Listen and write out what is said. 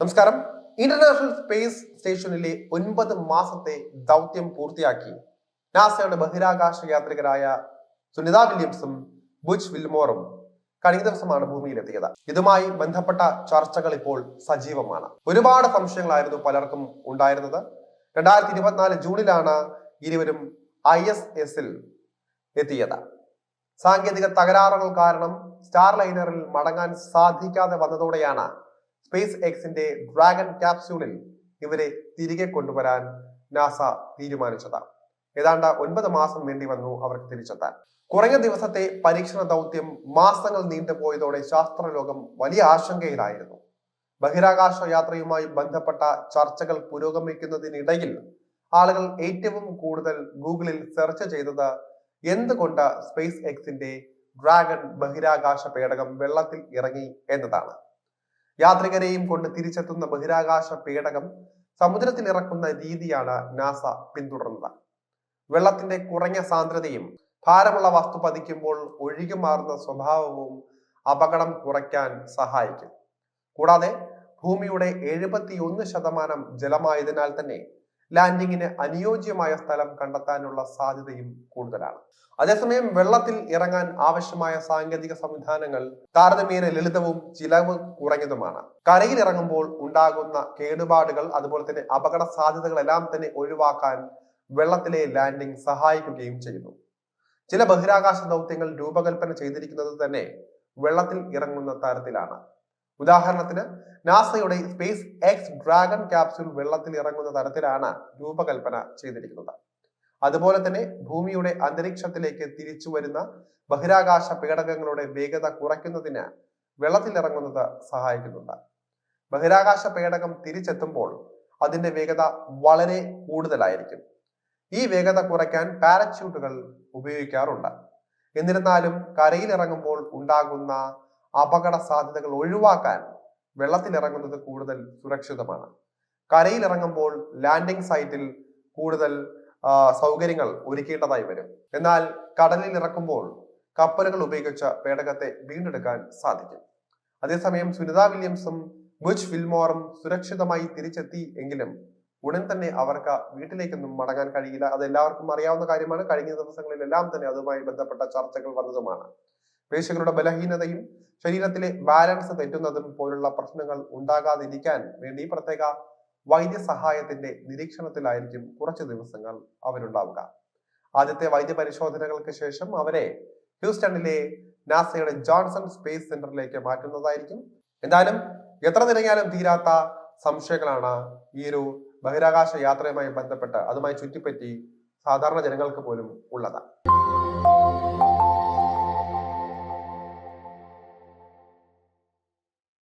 നമസ്കാരം. International space സ്റ്റേഷനിലെ 9 മാസത്തെ ദൗത്യം പൂർത്തിയാക്കി നാസയുടെ ബഹിരാകാശ യാത്രികരായ സുനിത വില്യംസും ബുച്ച് വിൽമോറും കഴിഞ്ഞ ദിവസമാണ് ഭൂമിയിലെത്തിയത്. ഇതുമായി ബന്ധപ്പെട്ട ചർച്ചകൾ ഇപ്പോൾ സജീവമാണ്. ഒരുപാട് സംശയങ്ങളായിരുന്നു പലർക്കും ഉണ്ടായിരുന്നത്. 2024 ജൂണിലാണ് ഇരുവരും ISS-ൽ എത്തിയത്. സാങ്കേതിക തകരാറുകൾ കാരണം സ്റ്റാർ ലൈനറിൽ മടങ്ങാൻ സാധിക്കാതെ വന്നതോടെയാണ് സ്പേസ് എക്സിന്റെ ഡ്രാഗൺ ക്യാപ്സ്യൂളിൽ ഇവരെ തിരികെ കൊണ്ടുവരാൻ നാസ തീരുമാനിച്ചത്. ഏതാണ്ട് 9 മാസം വേണ്ടി വന്നു അവർക്ക് തിരിച്ചെത്താൻ. കുറഞ്ഞ ദിവസത്തെ പരീക്ഷണ ദൗത്യം മാസങ്ങൾ നീണ്ടുപോയതോടെ ശാസ്ത്രലോകം വലിയ ആശങ്കയിലായിരുന്നു. ബഹിരാകാശ യാത്രയുമായി ബന്ധപ്പെട്ട ചർച്ചകൾ പുരോഗമിക്കുന്നതിനിടയിൽ ആളുകൾ ഏറ്റവും കൂടുതൽ ഗൂഗിളിൽ സെർച്ച് ചെയ്തത് എന്തുകൊണ്ട് സ്പേസ് എക്സിന്റെ ഡ്രാഗൺ ബഹിരാകാശ പേടകം വെള്ളത്തിൽ ഇറങ്ങി എന്നതാണ്. യാത്രികരെയും കൊണ്ട് തിരിച്ചെത്തുന്ന ബഹിരാകാശ പേടകം സമുദ്രത്തിൽ ഇറക്കുന്ന രീതിയാണ് നാസ പിന്തുടർന്നത്. വെള്ളത്തിന്റെ കുറഞ്ഞ സാന്ദ്രതയും ഭാരമുള്ള വസ്തു പതിക്കുമ്പോൾ ഒഴുകിമാറുന്ന സ്വഭാവവും അപകടം കുറയ്ക്കാൻ സഹായിക്കും. കൂടാതെ ഭൂമിയുടെ 71% ജലമായതിനാൽ തന്നെ ലാൻഡിങ്ങിന് അനുയോജ്യമായ സ്ഥലം കണ്ടെത്താനുള്ള സാധ്യതയും കൂടുതലാണ്. അതേസമയം വെള്ളത്തിൽ ഇറങ്ങാൻ ആവശ്യമായ സാങ്കേതിക സംവിധാനങ്ങൾ താരതമ്യേന ലളിതവും ചിലവ് കുറഞ്ഞതുമാണ്. കരയിൽ ഇറങ്ങുമ്പോൾ ഉണ്ടാകുന്ന കേടുപാടുകൾ അതുപോലെ തന്നെ അപകട സാധ്യതകളെല്ലാം തന്നെ ഒഴിവാക്കാൻ വെള്ളത്തിലെ ലാൻഡിംഗ് സഹായിക്കുകയും ചെയ്യുന്നു. ചില ബഹിരാകാശ ദൗത്യങ്ങൾ രൂപകൽപ്പന ചെയ്തിരിക്കുന്നത് തന്നെ വെള്ളത്തിൽ ഇറങ്ങുന്ന തരത്തിലാണ്. ഉദാഹരണത്തിന് നാസയുടെ സ്പേസ് എക്സ് ഡ്രാഗൺ ക്യാപ്സ്യൂൾ വെള്ളത്തിൽ ഇറങ്ങുന്ന തരത്തിലാണ് രൂപകൽപ്പന ചെയ്തിരിക്കുന്നത്. അതുപോലെ തന്നെ ഭൂമിയുടെ അന്തരീക്ഷത്തിലേക്ക് തിരിച്ചു വരുന്ന ബഹിരാകാശ പേടകങ്ങളുടെ വേഗത കുറയ്ക്കുന്നതിന് വെള്ളത്തിൽ ഇറങ്ങുന്നത് സഹായിക്കുന്നുണ്ട്. ബഹിരാകാശ പേടകം തിരിച്ചെത്തുമ്പോൾ അതിന്റെ വേഗത വളരെ കൂടുതലായിരിക്കും. ഈ വേഗത കുറയ്ക്കാൻ പാരച്യൂട്ടുകൾ ഉപയോഗിക്കാറുണ്ട്. എന്നിരുന്നാലും കരയിൽ ഇറങ്ങുമ്പോൾ ഉണ്ടാകുന്ന അപകട സാധ്യതകൾ ഒഴിവാക്കാൻ വെള്ളത്തിൽ ഇറങ്ങുന്നത് കൂടുതൽ സുരക്ഷിതമാണ്. കരയിൽ ഇറങ്ങുമ്പോൾ ലാൻഡിംഗ് സൈറ്റിൽ കൂടുതൽ സൗകര്യങ്ങൾ ഒരുക്കേണ്ടതായി വരും. എന്നാൽ കടലിൽ ഇറക്കുമ്പോൾ കപ്പലുകൾ ഉപയോഗിച്ച് പേടകത്തെ വീണ്ടെടുക്കാൻ സാധിക്കും. അതേസമയം സുനിത വില്യംസും ബുച്ച് വിൽമോറും സുരക്ഷിതമായി തിരിച്ചെത്തി എങ്കിലും ഉടൻ തന്നെ അവർക്ക് വീട്ടിലേക്കൊന്നും മടങ്ങാൻ കഴിയില്ല. അത് എല്ലാവർക്കും അറിയാവുന്ന കാര്യമാണ്. കഴിഞ്ഞ ദിവസങ്ങളിലെല്ലാം തന്നെ അതുമായി ബന്ധപ്പെട്ട ചർച്ചകൾ വന്നതുമാണ്. പേശികളുടെ ബലഹീനതയും ശരീരത്തിലെ ബാലൻസ് തെറ്റുന്നതും പോലുള്ള പ്രശ്നങ്ങൾ ഉണ്ടാകാതിരിക്കാൻ വേണ്ടി പ്രത്യേക വൈദ്യസഹായത്തിന്റെ നിരീക്ഷണത്തിലായിരിക്കും കുറച്ച് ദിവസങ്ങൾ അവരുണ്ടാവുക. ആദ്യത്തെ വൈദ്യ പരിശോധനകൾക്ക് ശേഷം അവരെ ഹ്യൂസ്റ്റണിലെ നാസയുടെ ജോൺസൺ സ്പേസ് സെന്ററിലേക്ക് മാറ്റുന്നതായിരിക്കും. എന്തായാലും എത്ര തിരഞ്ഞാലും തീരാത്ത സംശയങ്ങളാണ് ഈ ഒരു ബഹിരാകാശ യാത്രയുമായി ബന്ധപ്പെട്ട് അതുമായി ചുറ്റിപ്പറ്റി സാധാരണ ജനങ്ങൾക്ക് പോലും ഉള്ളത്.